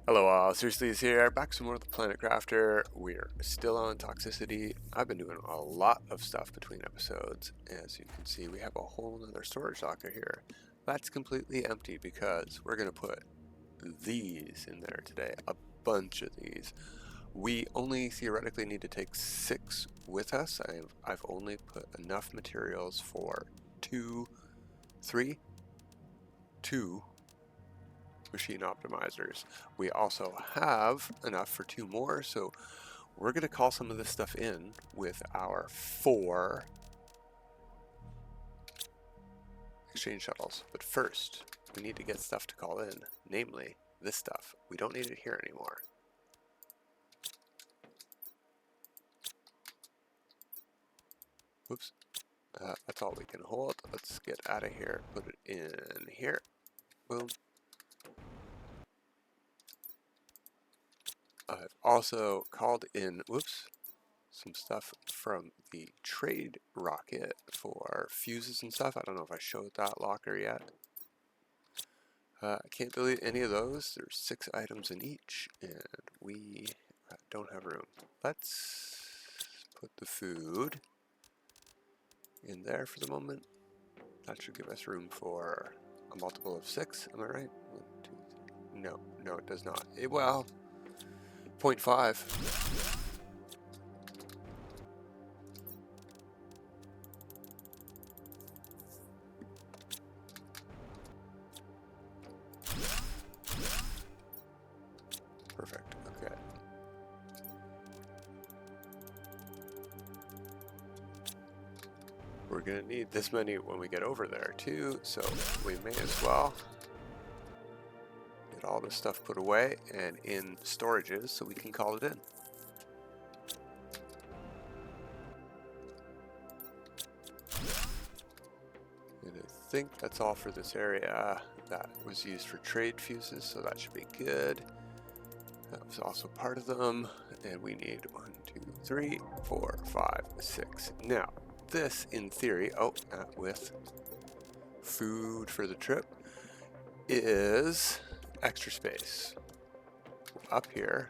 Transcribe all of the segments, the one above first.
Hello all, Seriously is here, back some more with the Planet Crafter. We're still on toxicity. I've been doing a lot of stuff between episodes. As you can see, we have a whole other storage locker here. That's completely empty because we're going to put these in there today, a bunch of these. We only theoretically need to take 6 with us. I've only put enough materials for 2 machine optimizers. We also have enough for 2 more, so we're going to call some of this stuff in with our 4 exchange shuttles. But first, we need to get stuff to call in, namely this stuff. We don't need it here anymore. Oops. That's all we can hold. Let's get out of here. Put it in here. Boom. I've also called in, some stuff from the trade rocket for fuses and stuff. I don't know if I showed that locker yet. I can't delete any of those. There's 6 items in each, and we don't have room. Let's put the food in there for the moment. That should give us room for a multiple of 6. Am I right? 1, 2, 3. No, it does not. Well, 0.5. Perfect. Okay. We're going to need this many when we get over there too, so we may as well get all this stuff put away and in storages so we can call it in. And I think that's all for this area. That was used for trade fuses, so that should be good. That was also part of them, and we need 1, 2, 3, 4, 5, 6. Now, this in theory, with food for the trip, is extra space. Up here,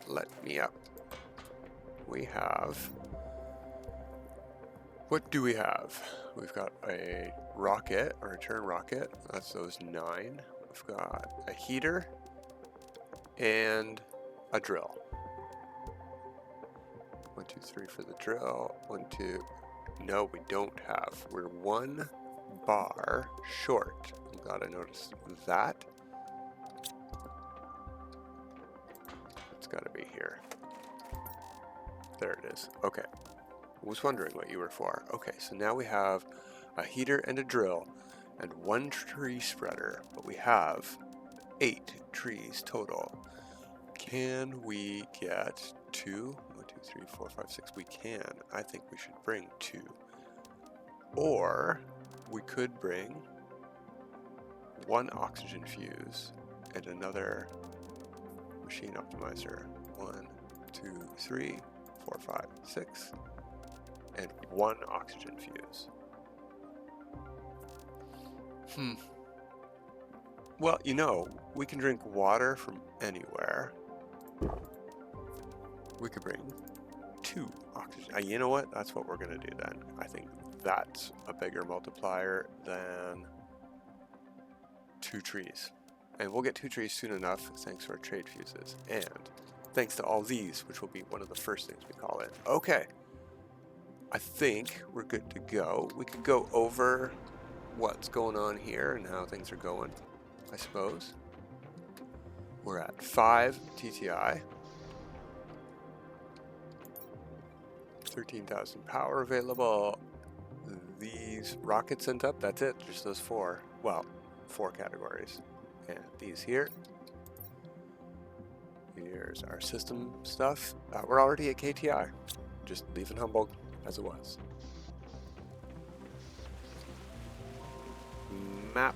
let me up. We have, what do we have? We've got a rocket, a return rocket, that's those 9. We've got a heater and a drill. 1, 2, 3 for the drill. 1, 2. No, we don't have. We're 1 bar short. I'm glad I noticed that. It's got to be here. There it is. Okay. I was wondering what you were for. Okay, so now we have a heater and a drill and 1 tree spreader, but we have 8 trees total. Can we get 2? 1, 2, 3, 4, 5, 6. We can. I think we should bring 2. Or we could bring 1 oxygen fuse and another machine optimizer. 1, 2, 3, 4, 5, 6. And 1 oxygen fuse. Well, you know, we can drink water from anywhere. We could bring 2 oxygen. You know what? That's what we're going to do then. I think that's a bigger multiplier than 2 trees. And we'll get 2 trees soon enough thanks to our trade fuses. And thanks to all these, which will be one of the first things we call in. Okay. I think we're good to go. We could go over what's going on here and how things are going, I suppose. We're at 5 TTI. 13,000 power available. These rockets sent up, that's it, just those 4. Well, 4 categories. And these here. Here's our system stuff. We're already at KTI. Just leaving Humboldt as it was. Map.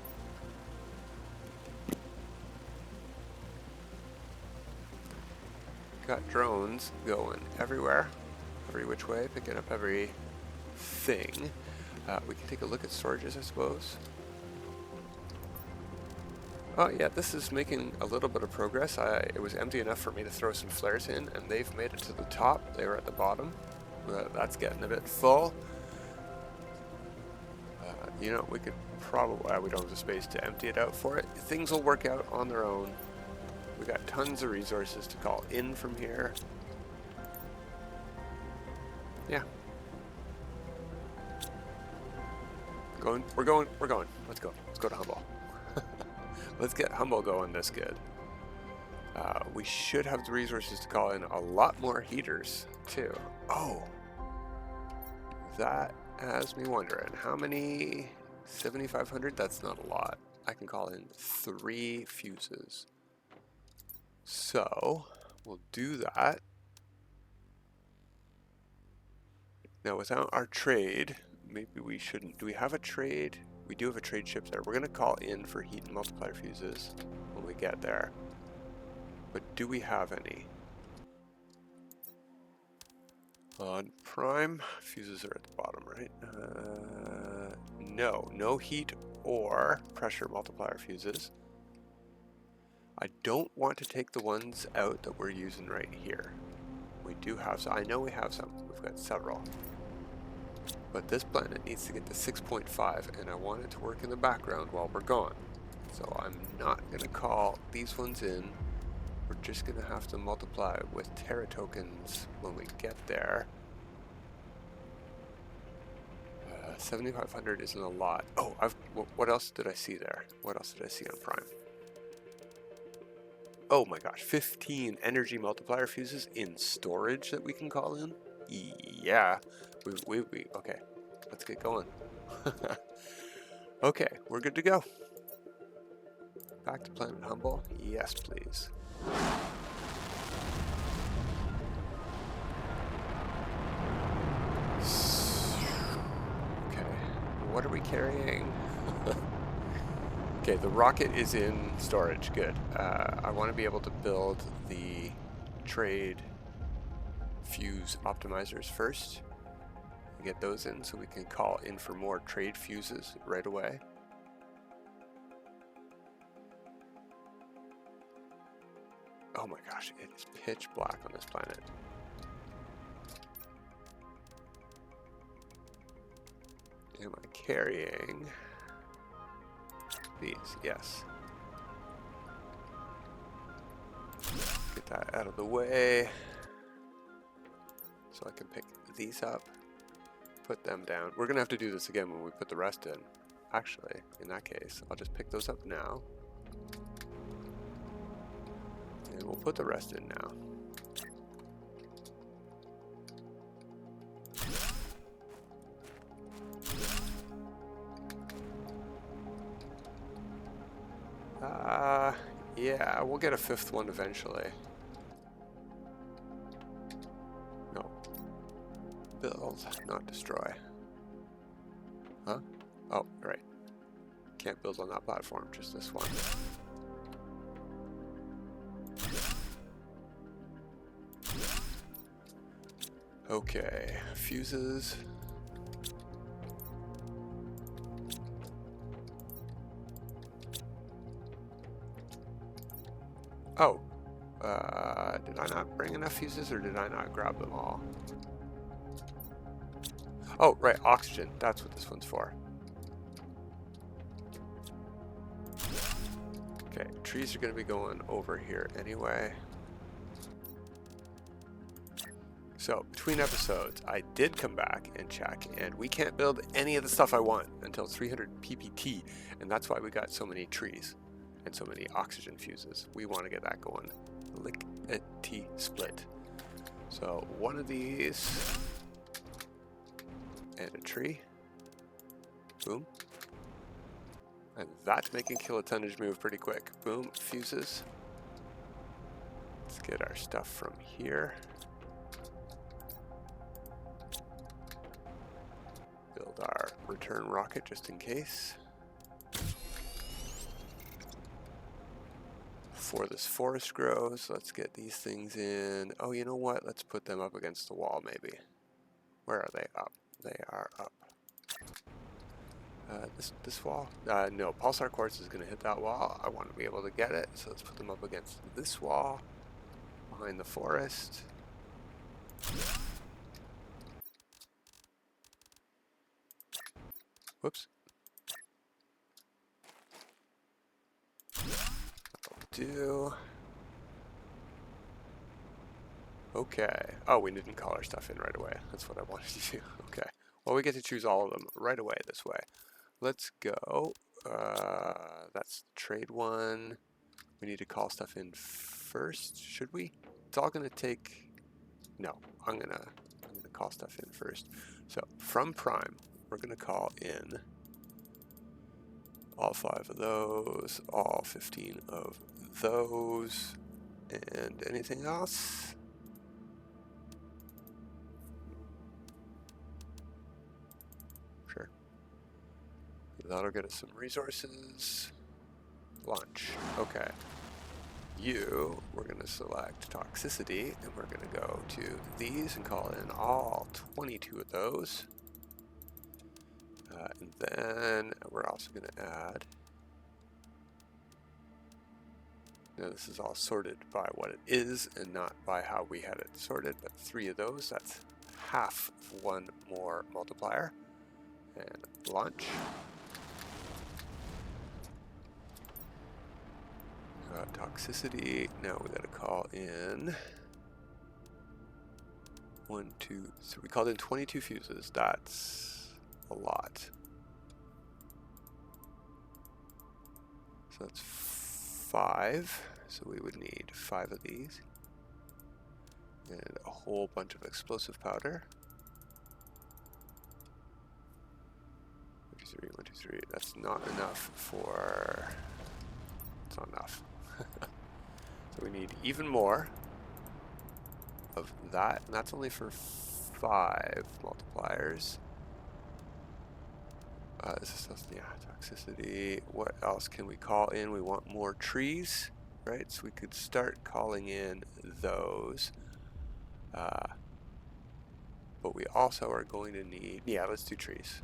Got drones going everywhere, every which way, picking up everything. We can take a look at storages, I suppose. Oh yeah, this is making a little bit of progress. It was empty enough for me to throw some flares in, and they've made it to the top. They were at the bottom. That's getting a bit full. You know, we could probably, we don't have the space to empty it out for it. Things will work out on their own. We got tons of resources to call in from here. Yeah. We're going. Let's go. Let's go to Humble. Let's get Humble going this good. We should have the resources to call in a lot more heaters, too. Oh! That has me wondering, how many? 7,500? That's not a lot. I can call in 3 fuses. So, we'll do that. Now, without our trade, maybe we shouldn't. Do we have a trade? We do have a trade ship there. We're going to call in for heat and multiplier fuses when we get there. But do we have any? On Prime, fuses are at the bottom, right? No heat or pressure multiplier fuses. I don't want to take the ones out that we're using right here. We do have some. I know we have some. We've got several. But this planet needs to get to 6.5, and I want it to work in the background while we're gone. So I'm not going to call these ones in. We're just going to have to multiply with Terra tokens when we get there. 7,500 isn't a lot. Oh, what else did I see there? What else did I see on Prime? Oh my gosh, 15 energy multiplier fuses in storage that we can call in? Yeah, okay, let's get going. Okay, we're good to go. Back to Planet Humble, yes please. Okay, what are we carrying? Okay, the rocket is in storage, good. I want to be able to build the trade fuse optimizers first. Get those in so we can call in for more trade fuses right away. Oh my gosh, it is pitch black on this planet. Am I carrying these? Yes. Get that out of the way so I can pick these up, put them down. We're gonna have to do this again when we put the rest in. Actually, in that case, I'll just pick those up now. And we'll put the rest in now. Yeah, we'll get a 5th one eventually. No. Build, not destroy. Huh? Oh, right. Can't build on that platform, just this one. Okay, fuses. Oh, did I not bring enough fuses or did I not grab them all? Oh, right, oxygen. That's what this one's for. Okay, trees are going to be going over here anyway. So, between episodes, I did come back and check, and we can't build any of the stuff I want until 300 PPT, and that's why we got so many trees and so many oxygen fuses. We want to get that going. Lick-a-T split. So, one of these, and a tree. Boom. And that's making kilotonnage move pretty quick. Boom, fuses. Let's get our stuff from here. Build our return rocket just in case. Before this forest grows, let's get these things in. Oh, you know what? Let's put them up against the wall maybe. Where are they? Up. They are up. This wall? No, pulsar quartz is going to hit that wall. I want to be able to get it, so let's put them up against this wall behind the forest. Whoops. That'll do. Okay. Oh, we didn't call our stuff in right away. That's what I wanted to do. Okay. Well, we get to choose all of them right away this way. Let's go. That's trade one. We need to call stuff in first. Should we? It's all gonna take. No, I'm gonna call stuff in first. So from Prime, we're gonna call in all 5 of those, all 15 of those, and anything else. Sure. That'll get us some resources. Launch. Okay. We're going to select toxicity, and we're going to go to these and call in all 22 of those. And then we're also going to add, now this is all sorted by what it is and not by how we had it sorted, but 3 of those, that's half of 1 more multiplier. And launch. Toxicity, now we gotta call in 1, 2, so we called in 22 fuses, that's a lot. So that's 5, so we would need 5 of these. And a whole bunch of explosive powder. 1, 2, 3, 1, 2, 3, that's not enough for, it's not enough. So we need even more of that, and that's only for 5 multipliers. This is just, yeah, toxicity. What else can we call in? We want more trees, right? So we could start calling in those. But we also are going to need, yeah, let's do trees.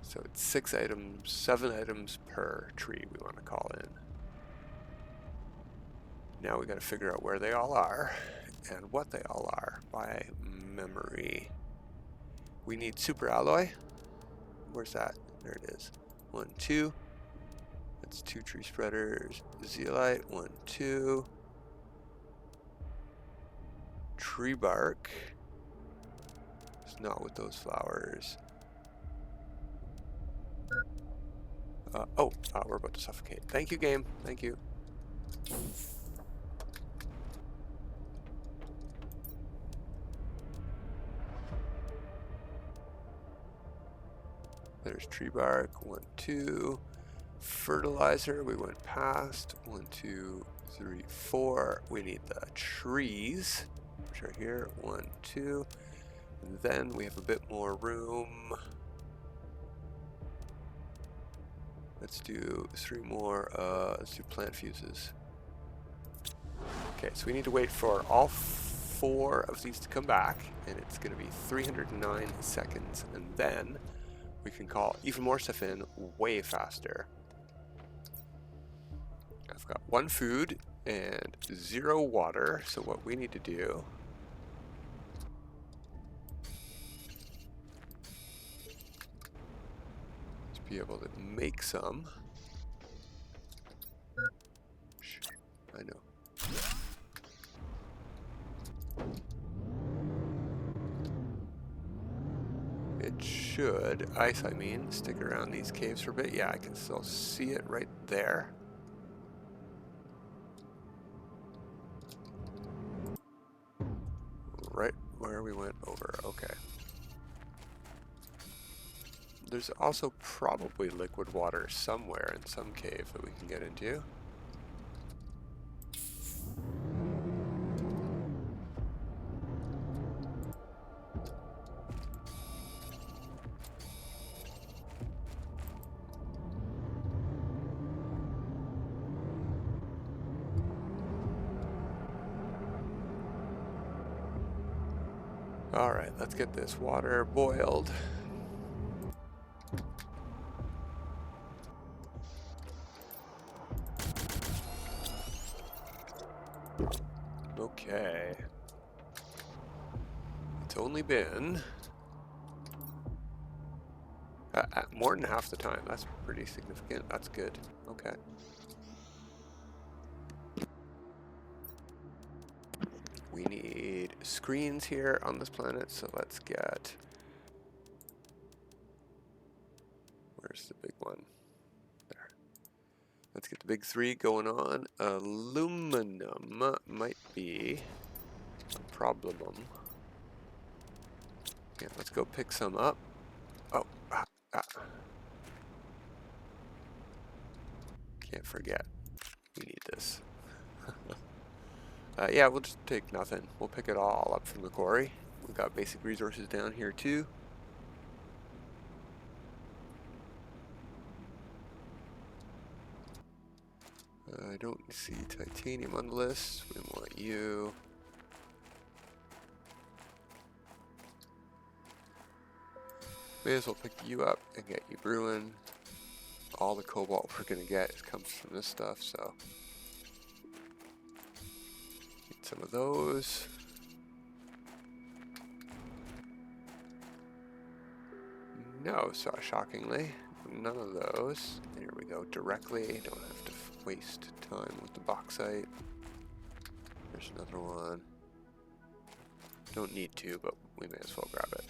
So it's 6 items, 7 items per tree we want to call in. Now we got to figure out where they all are and what they all are by memory. We need super alloy. Where's that? There it is. 1, 2. That's 2 tree spreaders. Zeolite. 1, 2. Tree bark. It's not with those flowers. We're about to suffocate. Thank you, game. Thank you. There's tree bark. 1, 2. Fertilizer. We went past. 1, 2, 3, 4. We need the trees, which are here. 1, 2. And then we have a bit more room. Let's do 3 more. Let's do plant fuses. Okay, so we need to wait for all 4 of these to come back, and it's going to be 309 seconds, and then we can call even more stuff in way faster. I've got 1 food and 0 water, so what we need to do is be able to make some. I know. It should, ice I mean, stick around these caves for a bit. Yeah, I can still see it right there. Right where we went over, okay. There's also probably liquid water somewhere in some cave that we can get into. All right, let's get this water boiled. Okay. It's only been more than half the time. That's pretty significant. That's good. Okay. We need screens here on this planet, so let's get... Where's the big one? There. Let's get the big three going on. Aluminum might be a problem. Yeah, let's go pick some up. Oh, can't forget. We need this. Yeah, we'll just take nothing. We'll pick it all up from the quarry. We've got basic resources down here too. I don't see titanium on the list. We want you. May as well pick you up and get you brewing. All the cobalt we're gonna get comes from this stuff, so need some of those. No, so shockingly, none of those. Here we go, directly. Don't have to waste time with the bauxite. There's another one. Don't need to, but we may as well grab it.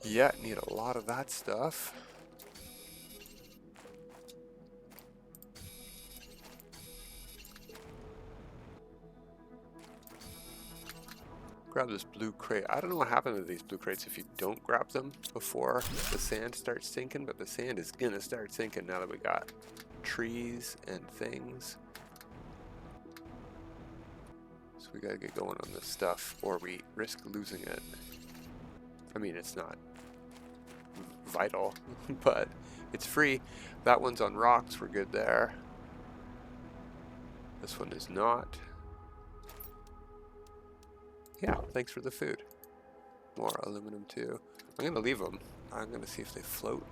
Yeah, need a lot of that stuff. Grab this blue crate. I don't know what happened to these blue crates if you don't grab them before the sand starts sinking, but the sand is gonna start sinking now that we got trees and things. So we gotta get going on this stuff or we risk losing it. I mean, it's not vital, but it's free. That one's on rocks, we're good there. This one is not. Yeah, thanks for the food. More aluminum too. I'm gonna leave them. I'm gonna see if they float.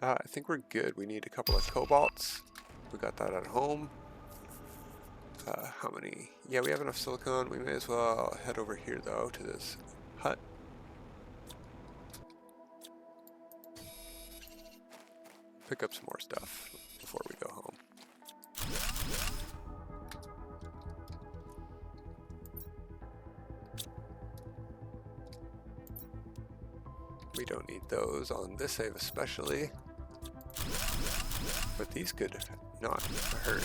I think we're good. We need a couple of cobalts. We got that at home. How many? Yeah, we have enough silicon. We may as well head over here though to this hut. Pick up some more stuff before we go home. We don't need those on this save especially, but these could not hurt.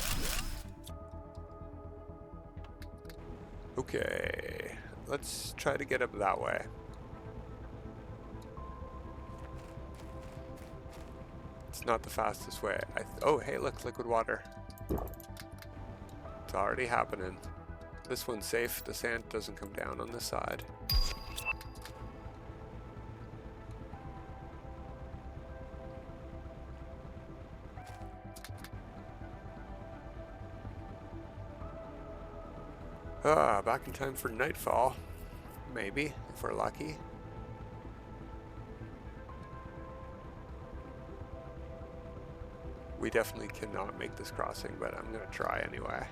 Okay, let's try to get up that way. It's not the fastest way. Oh, hey, look, liquid water. It's already happening. This one's safe. The sand doesn't come down on this side. Back in time for nightfall. Maybe, if we're lucky. We definitely cannot make this crossing, but I'm gonna try anyway.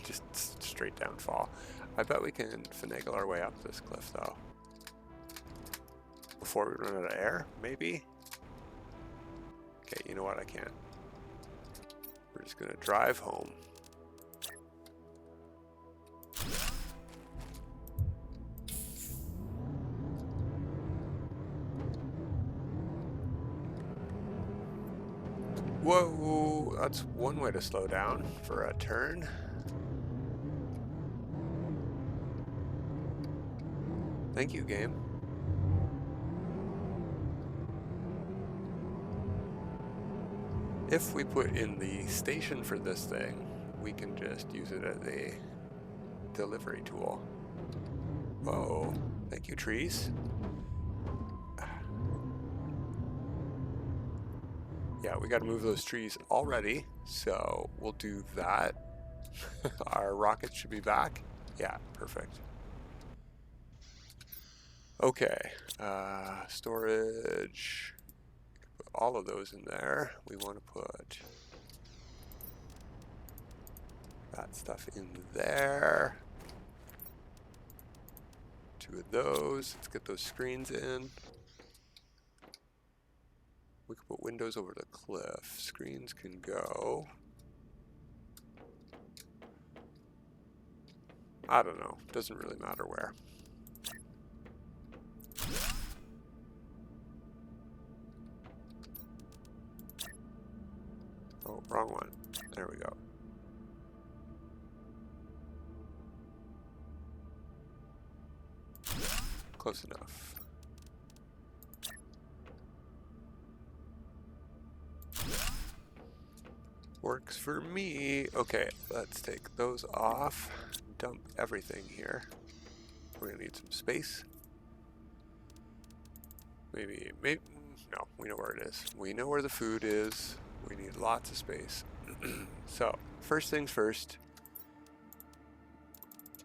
Just straight downfall. I bet we can finagle our way up this cliff though. Before we run out of air, maybe? Okay, you know what, I can't. We're just gonna drive home. Whoa, that's one way to slow down for a turn. Thank you, game. If we put in the station for this thing, we can just use it as a delivery tool. Whoa, thank you, trees. Yeah, we got to move those trees already, so we'll do that. Our rocket should be back. Yeah, perfect. Okay, storage, Put all of those in there. We want to put that stuff in there. 2 of those. Let's get those screens in. We can put windows over the cliff. Screens can go. I don't know. Doesn't really matter where. Oh, wrong one. There we go. Close enough. Works for me. Okay, let's take those off. Dump everything here. We're gonna need some space. Maybe, no, we know where it is. We know where the food is. We need lots of space. So, first things first.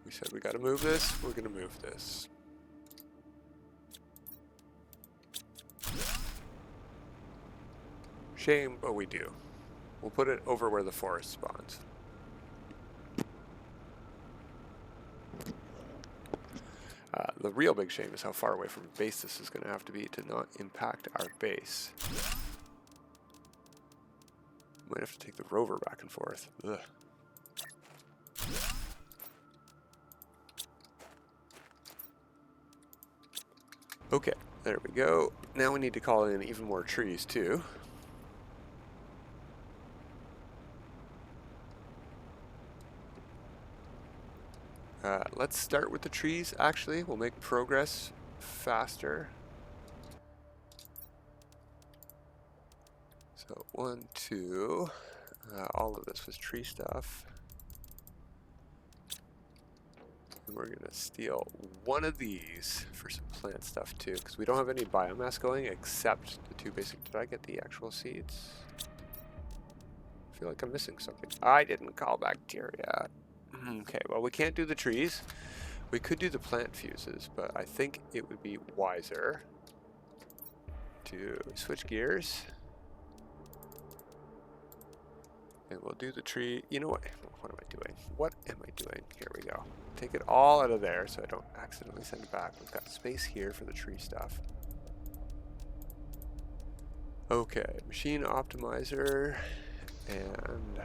We said we gotta move this. We're gonna move this. Shame, but we do. We'll put it over where the forest spawns. The real big shame is how far away from base this is going to have to be to not impact our base. Might have to take the rover back and forth. Ugh. Okay, there we go. Now we need to call in even more trees too. Let's start with the trees, actually. We'll make progress faster. So 1, 2, all of this was tree stuff. And we're gonna steal one of these for some plant stuff too, because we don't have any biomass going except the 2 basic. Did I get the actual seeds? I feel like I'm missing something. I didn't call bacteria. Okay, well, we can't do the trees. We could do the plant fuses, but I think it would be wiser to switch gears. And we'll do the tree. You know what? What am I doing? What am I doing? Here we go. Take it all out of there so I don't accidentally send it back. We've got space here for the tree stuff. Okay, machine optimizer and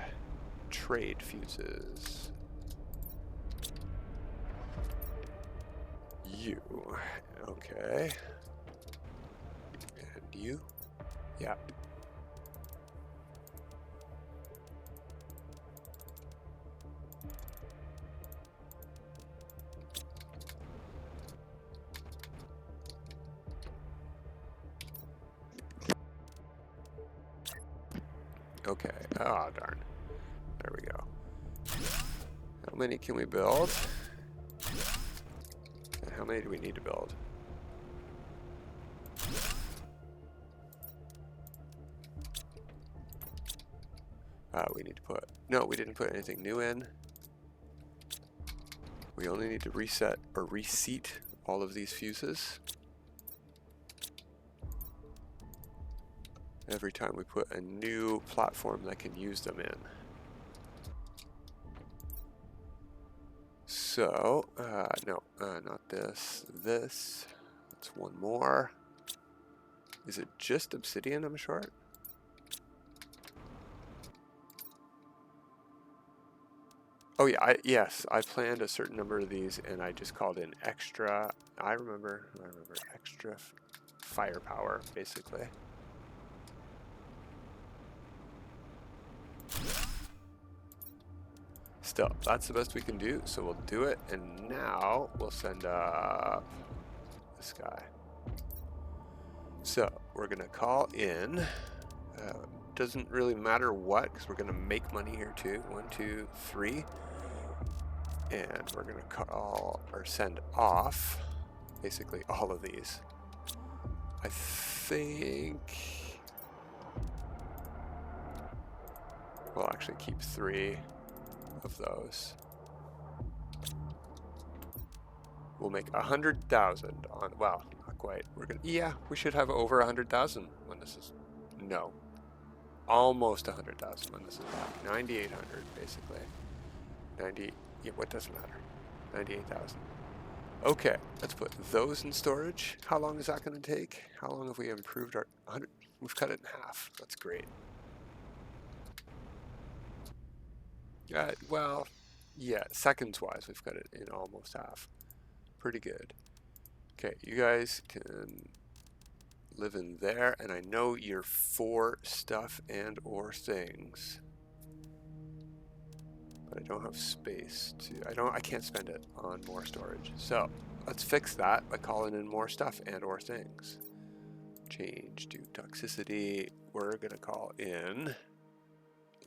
trade fuses. You. Okay. And you? Yeah. Okay. Oh, darn. There we go. How many can we build? And how many do we need to build? We need to put... No, we didn't put anything new in. We only need to reset or reseat all of these fuses. Every time we put a new platform that can use them in. So, no, not this. This. That's one more. Is it just obsidian I'm short? Oh yeah, yes, I planned a certain number of these and I just called in extra, I remember extra firepower, basically. Still, that's the best we can do, so we'll do it, and now we'll send up this guy. So, we're gonna call in, doesn't really matter what, because we're gonna make money here too. 1, 2, 3. And we're gonna call or send off basically all of these. I think we'll actually keep 3 of those. We'll make 100,000 on, well, not quite. We're gonna, yeah, we should have over 100,000 when this is no, almost 100,000 when this is back. 9,800 basically. 90. Yeah, what doesn't matter? 98,000. Okay, let's put those in storage. How long is that going to take? How long have we improved our 100? We've cut it in half. That's great. Well, yeah, seconds-wise, we've cut it in almost half. Pretty good. Okay, you guys can live in there, and I know you're for stuff and or things, but I don't have space to. I can't spend it on more storage. So let's fix that by calling in more stuff and or things. Change to toxicity. We're gonna call in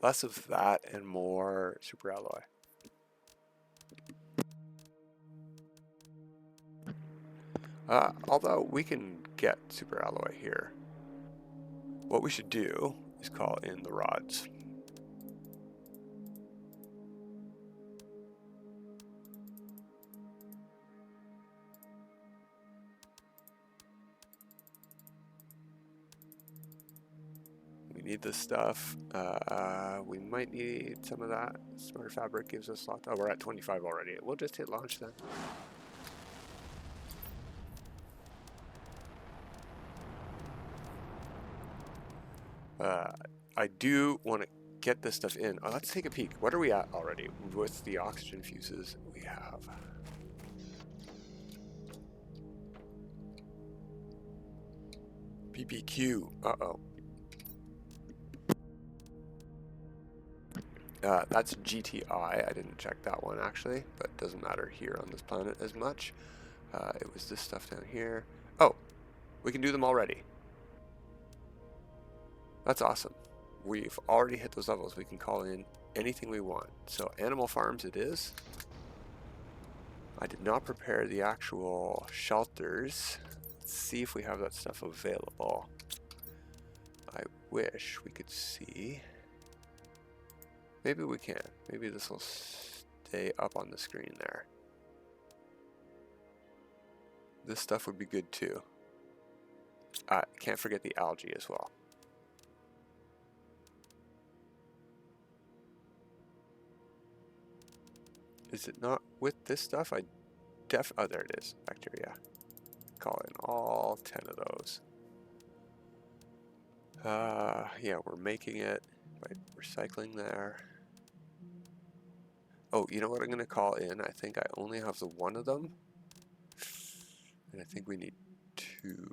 less of that and more super alloy. Although we can get super alloy here. What we should do is call in the rods. We need this stuff. We might need some of that. Smarter fabric gives us lots. Oh, we're at 25 already. We'll just hit launch then. I do want to get this stuff in. Let's take a peek. What are we at already with the oxygen fuses we have? PPQ. Uh-oh. That's GTI. I didn't check that one actually, but it doesn't matter here on this planet as much. It was this stuff down here. Oh, we can do them already. That's awesome. We've already hit those levels. We can call in anything we want. So animal farms it is. I did not prepare the actual shelters. Let's see if we have that stuff available. I wish we could see. Maybe we can. Maybe this will stay up on the screen there. This stuff would be good too. Can't forget the algae as well. Is it not with this stuff? Oh, there it is. Bacteria. Call in all 10 of those. Yeah, we're making it by recycling there. Oh, you know what I'm going to call in? I think I only have the one of them. And I think we need 2.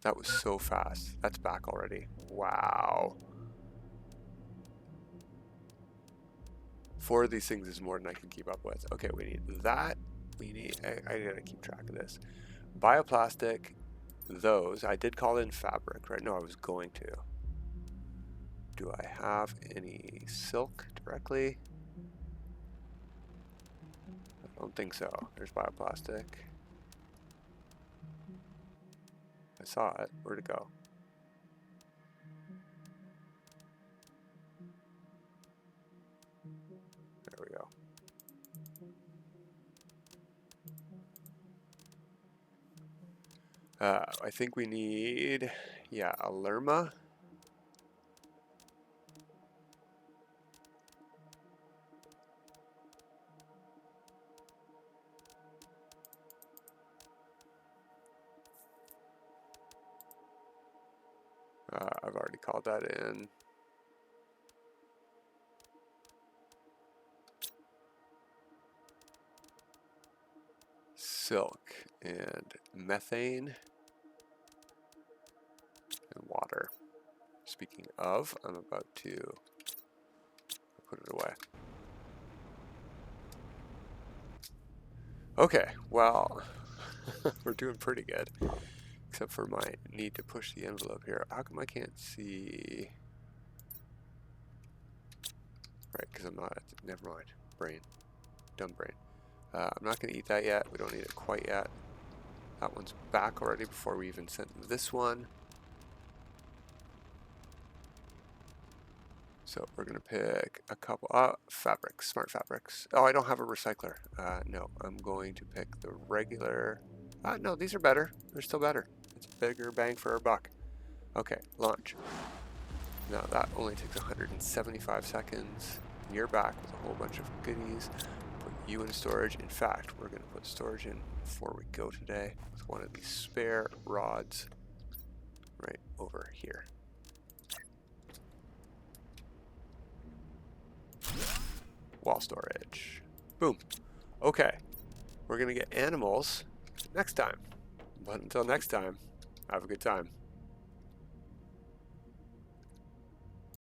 That was so fast. That's back already. Wow. 4 of these things is more than I can keep up with. Okay, we need that. We need, I gotta keep track of this. Bioplastic, those. I did call in fabric, right? No, I was going to. Do I have any silk directly? I don't think so. There's bioplastic. I saw it. Where'd it go? There we go. I think we need, yeah, a lerma. I've already called that in. Silk and methane and water. Speaking of, I'm about to put it away. Okay, well, we're doing pretty good. Except for my need to push the envelope here. How come I can't see? Right, because I'm not, never mind. Brain. Dumb brain. I'm not going to eat that yet. We don't need it quite yet. That one's back already before we even sent this one. So we're going to pick a couple, fabrics, smart fabrics. Oh, I don't have a recycler. No, I'm going to pick the regular. No, these are better. They're still better. It's a bigger bang for our buck. Okay, launch. Now that only takes 175 seconds. And you're back with a whole bunch of goodies. Put you in storage. In fact, we're going to put storage in before we go today with one of these spare rods right over here. Wall storage. Boom. Okay. We're going to get animals next time. But until next time, have a good time.